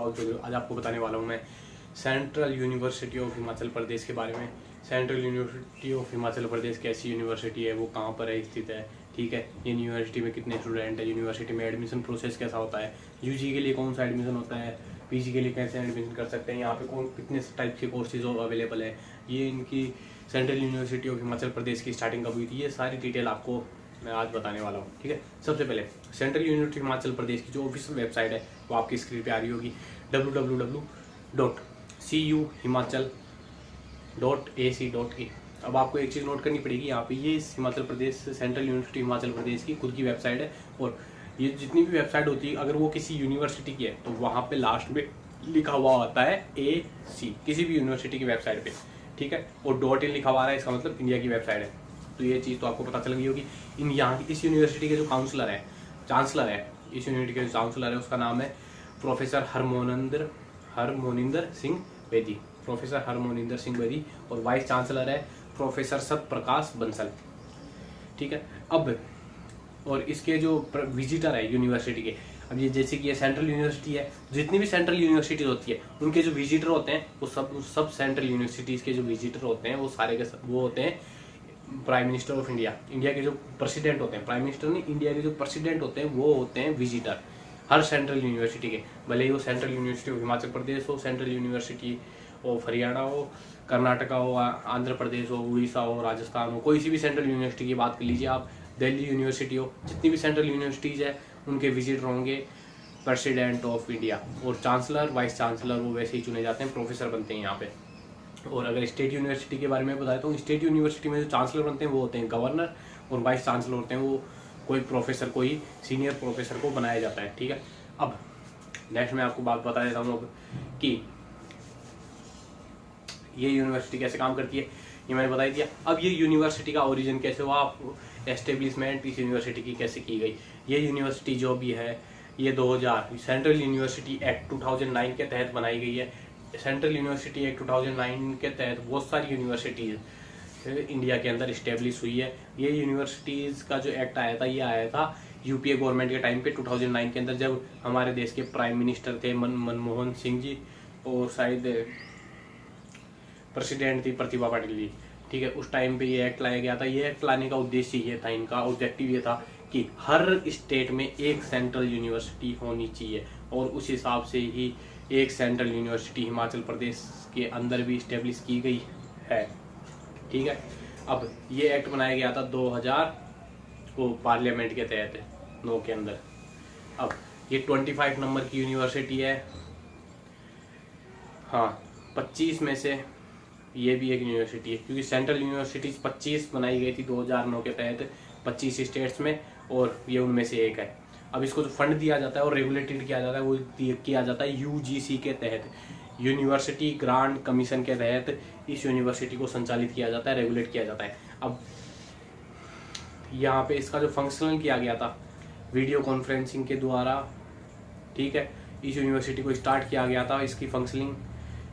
आज आपको बताने वाला हूँ मैं सेंट्रल यूनिवर्सिटी ऑफ हिमाचल प्रदेश के बारे में। सेंट्रल यूनिवर्सिटी ऑफ हिमाचल प्रदेश कैसी यूनिवर्सिटी है, वो कहाँ पर है स्थित है, ठीक है। ये यूनिवर्सिटी में कितने स्टूडेंट है, यूनिवर्सिटी में एडमिशन प्रोसेस कैसा होता है, यूजी के लिए कौन सा एडमिशन होता है, पीजी के लिए कैसे एडमिशन कर सकते हैं, यहाँ पे कौन कितने टाइप के कोर्सेज अवेलेबल है, ये इनकी सेंट्रल यूनिवर्सिटी ऑफ हिमाचल प्रदेश की स्टार्टिंग कब हुई थी, ये सारी डिटेल आपको मैं आज बताने वाला हूँ, ठीक है। सबसे पहले सेंट्रल यूनिवर्सिटी हिमाचल प्रदेश की जो ऑफिशियल वेबसाइट है वो आपकी स्क्रीन पे आ रही होगी, www.cuhimachal.ac.in। अब आपको एक चीज़ नोट करनी पड़ेगी, यहाँ पे ये हिमाचल प्रदेश सेंट्रल यूनिवर्सिटी हिमाचल प्रदेश की खुद की वेबसाइट है। और ये जितनी भी वेबसाइट होती है अगर वो किसी यूनिवर्सिटी की है तो वहाँ पे लास्ट में लिखा हुआ होता है AC, किसी भी यूनिवर्सिटी की वेबसाइट पे, ठीक है। और .in लिखा हुआ है, इसका मतलब इंडिया की वेबसाइट है। तो ये चीज़ तो आपको पता चल गई होगी। इन यहाँ इस यूनिवर्सिटी के जो चांसलर है इस यूनिवर्सिटी के जो चांसलर है उसका नाम है प्रोफेसर हरमोनिंदर सिंह बेदी, प्रोफेसर हरमोनिंदर सिंह बेदी। और वाइस चांसलर है प्रोफेसर सतप्रकाश बंसल, ठीक है। अब और इसके जो विजिटर है यूनिवर्सिटी के, अब ये जैसे कि ये सेंट्रल यूनिवर्सिटी है, जितनी भी सेंट्रल यूनिवर्सिटीज होती है उनके जो विजिटर होते हैं वो सब सेंट्रल यूनिवर्सिटीज़ के जो विजिटर होते हैं वो सारे के सब वो होते हैं prime minister of India. India के जो प्रेसिडेंट होते हैं, प्राइम मिनिस्टर नहीं, इंडिया के जो प्रेसिडेंट होते हैं वो होते हैं विजिटर हर सेंट्रल यूनिवर्सिटी के। भले ही वो सेंट्रल यूनिवर्सिटी ऑफ हिमाचल प्रदेश हो, सेंट्रल यूनिवर्सिटी ऑफ हरियाणा हो, कर्नाटका हो, आंध्र प्रदेश हो, उड़ीसा हो, राजस्थान हो, कोई सी भी सेंट्रल यूनिवर्सिटी की बात कर लीजिए आप, दिल्ली यूनिवर्सिटी हो, जितनी भी सेंट्रल यूनिवर्सिटीज़ है उनके विजिटर होंगे प्रेसिडेंट ऑफ इंडिया। और चांसलर वाइस चांसलर वो वैसे ही चुने जाते हैं, प्रोफेसर बनते हैं यहाँ पे। और अगर स्टेट यूनिवर्सिटी के बारे में बताया तो स्टेट यूनिवर्सिटी में जो चांसलर बनते हैं वो होते हैं गवर्नर, और वाइस चांसलर होते हैं वो कोई प्रोफेसर, कोई सीनियर प्रोफेसर को बनाया जाता है, ठीक है। अब नेक्स्ट मैं आपको बात बता देता हूँ अब कि ये यूनिवर्सिटी कैसे काम करती है, ये मैंने बता दिया। अब ये यूनिवर्सिटी का ओरिजिन कैसे हुआ, एस्टेब्लिशमेंट इस यूनिवर्सिटी की कैसे की गई। ये यूनिवर्सिटी जो भी है ये 2000 सेंट्रल यूनिवर्सिटी एक्ट 2009 के तहत बनाई गई है। सेंट्रल यूनिवर्सिटी एक्ट 2009 के तहत बहुत सारी यूनिवर्सिटीज़ इंडिया के अंदर इस्टेब्लिश हुई है। ये यूनिवर्सिटीज़ का जो एक्ट आया था ये आया था यूपीए गवर्नमेंट के टाइम पे 2009 के अंदर, जब हमारे देश के प्राइम मिनिस्टर थे मनमोहन सिंह जी, और शायद प्रेसिडेंट थी प्रतिभा पाटिल जी, ठीक है। उस टाइम पे ये एक्ट लाया गया था। ये एक्ट लाने का उद्देश्य ये था, इनका ऑब्जेक्टिव ये था कि हर स्टेट में एक सेंट्रल यूनिवर्सिटी होनी चाहिए, और उस हिसाब से ही एक सेंट्रल यूनिवर्सिटी हिमाचल प्रदेश के अंदर भी इस्टेब्लिश की गई है, ठीक है। अब ये एक्ट बनाया गया था 2000 को पार्लियामेंट के तहत 9 के अंदर। अब ये 25 नंबर की यूनिवर्सिटी है, हाँ 25 में से ये भी एक यूनिवर्सिटी है, क्योंकि सेंट्रल यूनिवर्सिटीज 25 बनाई गई थी 2009 के तहत 25 स्टेट्स में, और ये उनमें से एक है। अब इसको जो फंड दिया जाता है और रेगुलेटेड किया जाता है वो किया जाता है यूजीसी के तहत, यूनिवर्सिटी ग्रांट कमीशन के तहत इस यूनिवर्सिटी को संचालित किया जाता है, रेगुलेट किया जाता है। अब यहाँ पे इसका जो फंक्शनल किया गया था वीडियो कॉन्फ्रेंसिंग के द्वारा, ठीक है, इस यूनिवर्सिटी को स्टार्ट किया गया था। इसकी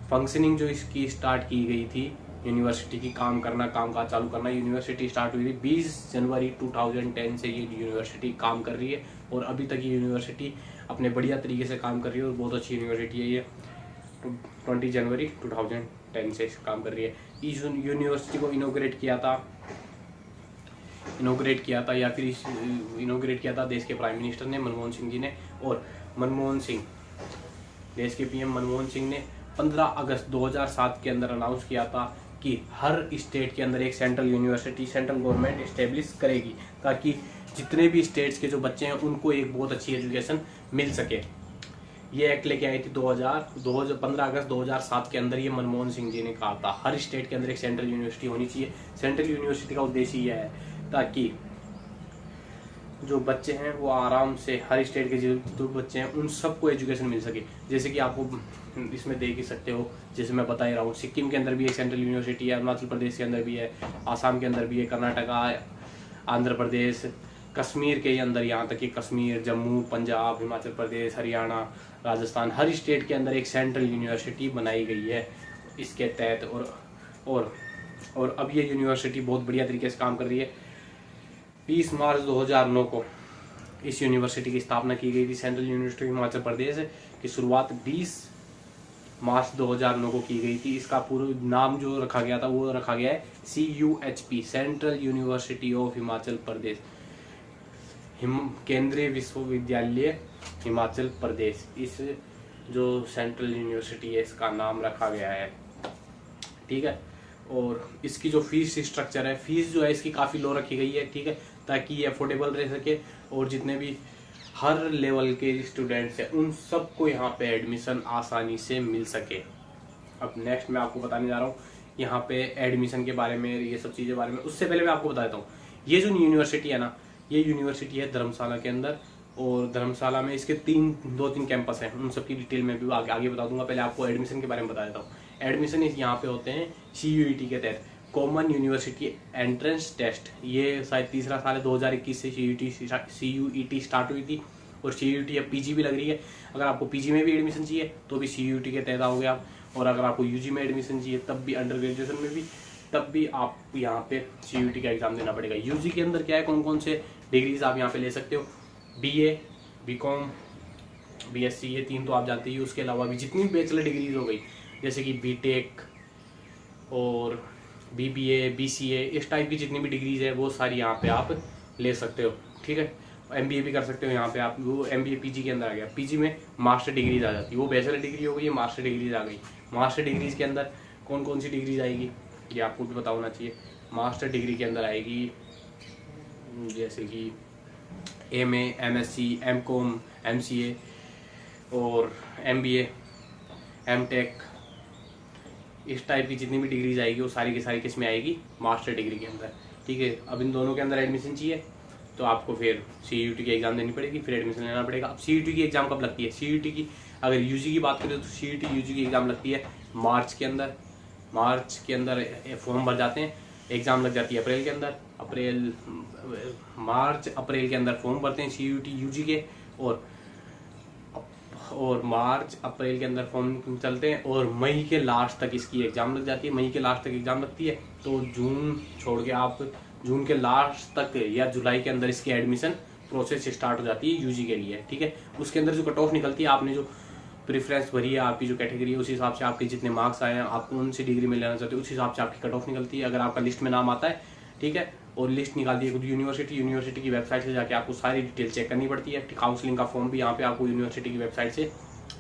फंक्शनिंग जो इसकी स्टार्ट की गई थी यूनिवर्सिटी की, काम काज चालू करना, यूनिवर्सिटी स्टार्ट हुई थी 20 जनवरी 2010 से। ये यूनिवर्सिटी काम कर रही है और अभी तक ये यूनिवर्सिटी अपने बढ़िया तरीके से काम कर रही है, और बहुत अच्छी यूनिवर्सिटी है ये। 20 जनवरी 2010 से काम कर रही है। इस यूनिवर्सिटी को इनोग्रेट किया था देश के प्राइम मिनिस्टर ने, मनमोहन सिंह जी ने। और देश के पीएम मनमोहन सिंह ने 15 अगस्त 2007 के अंदर अनाउंस किया था कि हर स्टेट के अंदर एक central university central government establish करेगी, ताकि जितने भी स्टेट्स के जो बच्चे हैं उनको एक बहुत अच्छी एजुकेशन मिल सके। ये एक्ट लेके आई थी 15 अगस्त 2007 के अंदर। ये मनमोहन सिंह जी ने कहा था हर स्टेट के अंदर एक सेंट्रल यूनिवर्सिटी होनी चाहिए। सेंट्रल यूनिवर्सिटी का उद्देश्य यह है ताकि जो बच्चे हैं वो आराम से, हर स्टेट के जो बच्चे हैं उन सबको एजुकेशन मिल सके। जैसे कि आपको इसमें देख ही सकते हो, जैसे मैं बता ही रहा हूँ, सिक्किम के अंदर भी एक सेंट्रल यूनिवर्सिटी है, अरुणाचल प्रदेश के अंदर भी है, आसाम के अंदर भी है, कर्नाटका, आंध्र प्रदेश, कश्मीर के अंदर, यहाँ तक कि कश्मीर, जम्मू, पंजाब, हिमाचल प्रदेश, हरियाणा, राजस्थान, हर स्टेट के अंदर एक सेंट्रल यूनिवर्सिटी बनाई गई है इसके तहत। और अब ये यूनिवर्सिटी बहुत बढ़िया तरीके से काम कर रही है। 20 मार्च 2009 को इस यूनिवर्सिटी की स्थापना की गई थी, सेंट्रल यूनिवर्सिटी हिमाचल प्रदेश की शुरुआत 20 मार्च 2009 को की गई थी। इसका पूरा नाम जो रखा गया था वो रखा गया है CUHP, central university of Himachal Pradesh, केंद्रीय विश्वविद्यालय हिमाचल प्रदेश। इस जो सेंट्रल यूनिवर्सिटी है इसका नाम रखा गया है, ठीक है। और इसकी जो फीस स्ट्रक्चर है, फीस जो है इसकी काफ़ी लो रखी गई है, ठीक है, ताकि ये अफोर्डेबल रह सके और जितने भी हर लेवल के स्टूडेंट्स हैं उन सबको यहाँ पे एडमिशन आसानी से मिल सके। अब नेक्स्ट मैं आपको बताने जा रहा हूँ यहाँ पे एडमिशन के बारे में, ये सब चीज़ें बारे में। उससे पहले मैं आपको बता देता हूँ, ये जो यूनिवर्सिटी है ना, ये यूनिवर्सिटी है धर्मशाला के अंदर, और धर्मशाला में इसके 2-3 कैंपस हैं। उन सब की डिटेल में भी आगे बता दूंगा। पहले आपको एडमिशन के बारे में बता देता हूँ। एडमिशन यहाँ पे होते हैं CUET के तहत, कॉमन यूनिवर्सिटी एंट्रेंस टेस्ट। ये शायद तीसरा साल है, 2021 से CUET स्टार्ट हुई थी, और CUET अब PG भी लग रही है। अगर आपको PG में भी एडमिशन चाहिए तो भी CUET के तहत आओगे आप, और अगर आपको UG में एडमिशन चाहिए तब भी, अंडर ग्रेजुएशन में भी, तब भी आप यहाँ पे CUET का एग्जाम देना पड़ेगा। UG के अंदर क्या है, कौन कौन से डिग्रीज आप यहाँ पे ले सकते हो, BA, BCom, BSc, ये 3 तो आप जानते ही। उसके अलावा भी जितनी बैचलर डिग्रीज हो गई, जैसे कि BTech और BBA, BCA, इस टाइप की जितनी भी डिग्रीज है वो सारी यहाँ पे आप ले सकते हो, ठीक है। MBA भी कर सकते हो यहाँ पे आप, वो MBA PG के अंदर आ गया। PG में मास्टर डिग्रीज आ जाती है, वो बैचलर डिग्री हो गई, मास्टर डिग्रीज आ गई। मास्टर डिग्रीज के अंदर कौन कौन सी डिग्रीज आएगी ये आपको भी पता होना चाहिए। मास्टर डिग्री के अंदर आएगी जैसे कि MA, MSc, MCom, MCA और MBA, MTech, इस टाइप की जितनी भी डिग्रीज आएगी वो सारी की सारी किस में आएगी, मास्टर डिग्री के अंदर, ठीक है। अब इन दोनों के अंदर एडमिशन चाहिए तो आपको फिर CUET की एग्जाम देनी पड़ेगी, फिर एडमिशन लेना पड़ेगा। अब CUET की एग्जाम कब लगती है? CUET की अगर UG की बात करें तो CUET UG की एग्जाम लगती है मार्च के अंदर। मार्च के अंदर फॉर्म भर जाते हैं, एग्जाम लग जाती है अप्रैल के अंदर। मार्च अप्रैल के अंदर फॉर्म भरते हैं CUET UG के, और मार्च अप्रैल के अंदर फॉर्म चलते हैं, और मई के लास्ट तक इसकी एग्जाम लग जाती है। मई के लास्ट तक एग्जाम लगती है तो जून छोड़ के आप जून के लास्ट तक या जुलाई के अंदर इसकी एडमिशन प्रोसेस स्टार्ट हो जाती है UG के लिए, ठीक है। उसके अंदर जो कट ऑफ निकलती है, आपने जो प्रेफरेंस भरी है, आपकी जो कैटेगरी है, उस हिसाब से आपके जितने मार्क्स आए हैं, आप कौन सी डिग्री में लेना चाहते हो, उस हिसाब से आपकी कट ऑफ निकलती है। अगर आपका लिस्ट में नाम आता है, ठीक है, और लिस्ट निकालती है खुद यूनिवर्सिटी की वेबसाइट से जाके आपको सारी डिटेल चेक करनी पड़ती है। काउंसलिंग का फॉर्म भी यहाँ पे आपको यूनिवर्सिटी की वेबसाइट से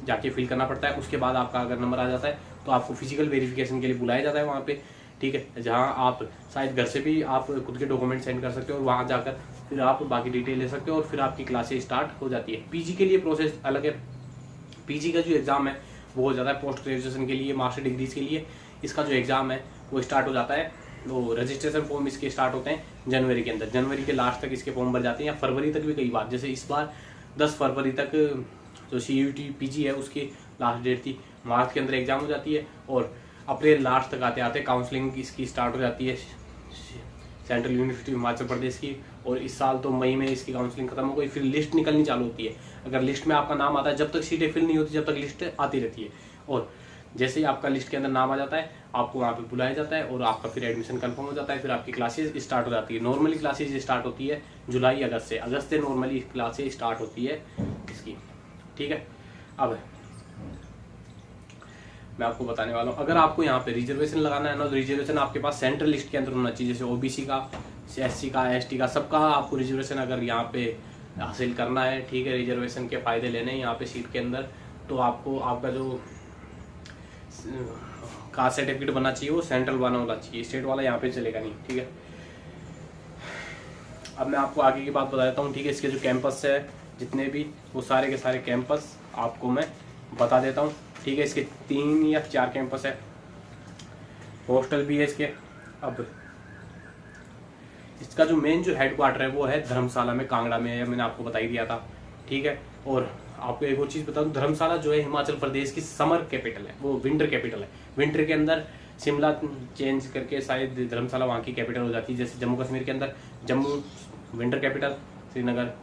जाके फिल करना पड़ता है। उसके बाद आपका अगर नंबर आ जाता है तो आपको फिजिकल वेरिफिकेशन के लिए बुलाया जाता है वहाँ पे, ठीक है, जहाँ आप शायद घर से भी आप खुद के डॉक्यूमेंट सेंड कर सकते हो, और वहाँ जाकर फिर आप बाकी डिटेल ले सकते हो, और फिर आपकी क्लासेस स्टार्ट हो जाती है। PG के लिए प्रोसेस अलग है। PG का जो एग्ज़ाम है वो हो जाता है पोस्ट ग्रेजुएशन के लिए, मास्टर डिग्रीज के लिए। इसका जो एग्ज़ाम है वो स्टार्ट हो जाता है, वो रजिस्ट्रेशन फॉर्म इसके स्टार्ट होते हैं जनवरी के अंदर। जनवरी के लास्ट तक इसके फॉर्म भर जाते हैं, या फरवरी तक भी कई बार, जैसे इस बार 10 फरवरी तक जो CUET PG है उसकी लास्ट डेट थी। मार्च के अंदर एग्जाम हो जाती है, और अप्रैल लास्ट तक आते आते काउंसलिंग इसकी स्टार्ट हो जाती है सेंट्रल यूनिवर्सिटी हिमाचल प्रदेश की। और इस साल तो मई में इसकी काउंसलिंग खत्म हो गई, फिर लिस्ट निकलनी चालू होती है। अगर लिस्ट में आपका नाम आता है, जब तक सीटें फिल नहीं होती जब तक लिस्ट आती रहती है, और जैसे ही आपका लिस्ट के अंदर नाम आ जाता है आपको वहाँ पे बुलाया जाता है, और आपका फिर एडमिशन कंफर्म हो जाता है। फिर आपकी क्लासेस स्टार्ट हो जाती है। नॉर्मली क्लासेस स्टार्ट होती है जुलाई अगस्त से नॉर्मली क्लासेस स्टार्ट होती है इसकी, ठीक है। अब मैं आपको बताने वाला हूँ, अगर आपको यहाँ पे रिजर्वेशन लगाना है ना, तो रिजर्वेशन आपके पास सेंट्रल लिस्ट के अंदर होना चाहिए। जैसे OBC का, SC का, ST का, सबका आपको रिजर्वेशन अगर यहाँ पे हासिल करना है, ठीक है, रिजर्वेशन के फायदे लेने हैं यहाँ पे सीट के अंदर, तो आपको आपका जो कास्ट सर्टिफिकेट बनना चाहिए वो सेंट्रल वाला होना चाहिए, स्टेट वाला यहाँ पे चलेगा नहीं, ठीक है। अब मैं आपको आगे की बात बता देता हूँ, ठीक है। इसके जो कैंपस है जितने भी, वो सारे के सारे कैंपस आपको मैं बता देता हूँ, ठीक है। इसके 3 या 4 कैंपस है, हॉस्टल भी है इसके। अब इसका जो मेन जो हेडक्वार्टर है वो है धर्मशाला में, कांगड़ा में है, मैंने आपको बता ही दिया था, ठीक है। और आपको एक और चीज़ बता दूं, धर्मशाला जो है हिमाचल प्रदेश की समर कैपिटल है, वो विंटर कैपिटल है। विंटर के अंदर शिमला चेंज करके शायद धर्मशाला वहाँ की कैपिटल हो जाती है। जैसे जम्मू कश्मीर के अंदर Jammu winter capital, Srinagar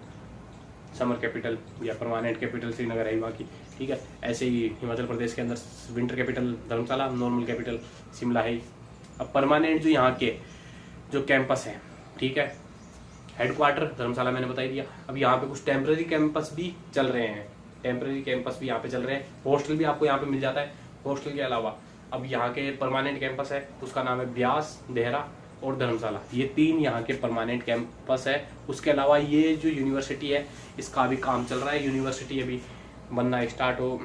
summer capital या परमानेंट कैपिटल श्रीनगर है वहाँ की, ठीक है। ऐसे ही हिमाचल प्रदेश के अंदर विंटर कैपिटल धर्मशाला, नॉर्मल कैपिटल शिमला है। अब परमानेंट जो यहाँ के जो कैंपस है, ठीक है, हेडक्वार्टर धर्मशाला मैंने बता ही दिया। अब यहाँ पे कुछ टेम्पररी कैंपस भी चल रहे हैं, टेम्परेरी कैंपस भी यहाँ पे चल रहे हैं, हॉस्टल भी आपको यहाँ पे मिल जाता है। हॉस्टल के अलावा अब यहाँ के परमानेंट कैंपस है, उसका नाम है ब्यास, देहरा और धर्मशाला। ये 3 यहाँ के परमानेंट कैंपस है। उसके अलावा ये जो यूनिवर्सिटी है इसका भी काम चल रहा है। यूनिवर्सिटी अभी बनना स्टार्ट हो,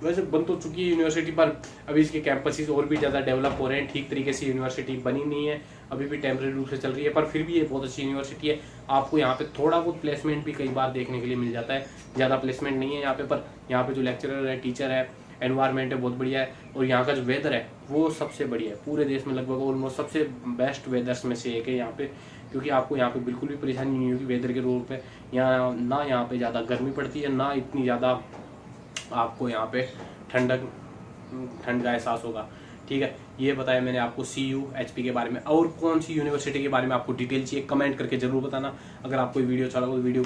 वैसे बन तो चुकी है यूनिवर्सिटी, पर अभी इसके कैंपसेस और भी ज़्यादा डेवलप हो रहे हैं। ठीक तरीके से यूनिवर्सिटी बनी नहीं है, अभी भी टेम्परेरी रूप से चल रही है, पर फिर भी ये बहुत अच्छी यूनिवर्सिटी है। आपको यहाँ पे थोड़ा बहुत प्लेसमेंट भी कई बार देखने के लिए मिल जाता है, ज़्यादा प्लेसमेंट नहीं है यहाँ पे, पर यहाँ पे जो लेक्चरर है, टीचर है, एनवायरनमेंट है, बहुत बढ़िया है। और यहाँ का जो वेदर है वो सबसे बढ़िया है, पूरे देश में लगभग ऑलमोस्ट सबसे बेस्ट वेदर्स में से एक है यहाँ पे, क्योंकि आपको यहाँ पे बिल्कुल भी परेशानी नहीं होगी वेदर के रूप में। यहाँ ना यहाँ पे ज़्यादा गर्मी पड़ती है, ना इतनी ज़्यादा आपको यहाँ पे ठंड का एहसास होगा। ठीक है, ये बताया मैंने आपको CUHP के बारे में। और कौन सी यूनिवर्सिटी के बारे में आपको डिटेल चाहिए कमेंट करके जरूर बताना। अगर आपको वीडियो अच्छा लगा तो वीडियो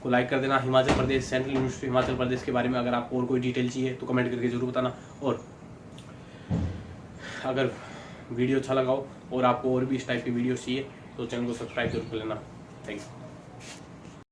को लाइक कर देना। हिमाचल प्रदेश सेंट्रल यूनिवर्सिटी हिमाचल प्रदेश के बारे में अगर आपको और कोई डिटेल चाहिए तो कमेंट करके जरूर बताना। और अगर वीडियो अच्छा लगा हो और आपको और भी इस टाइप की वीडियो चाहिए तो चैनल को सब्सक्राइब जरूर कर लेना। Thank you.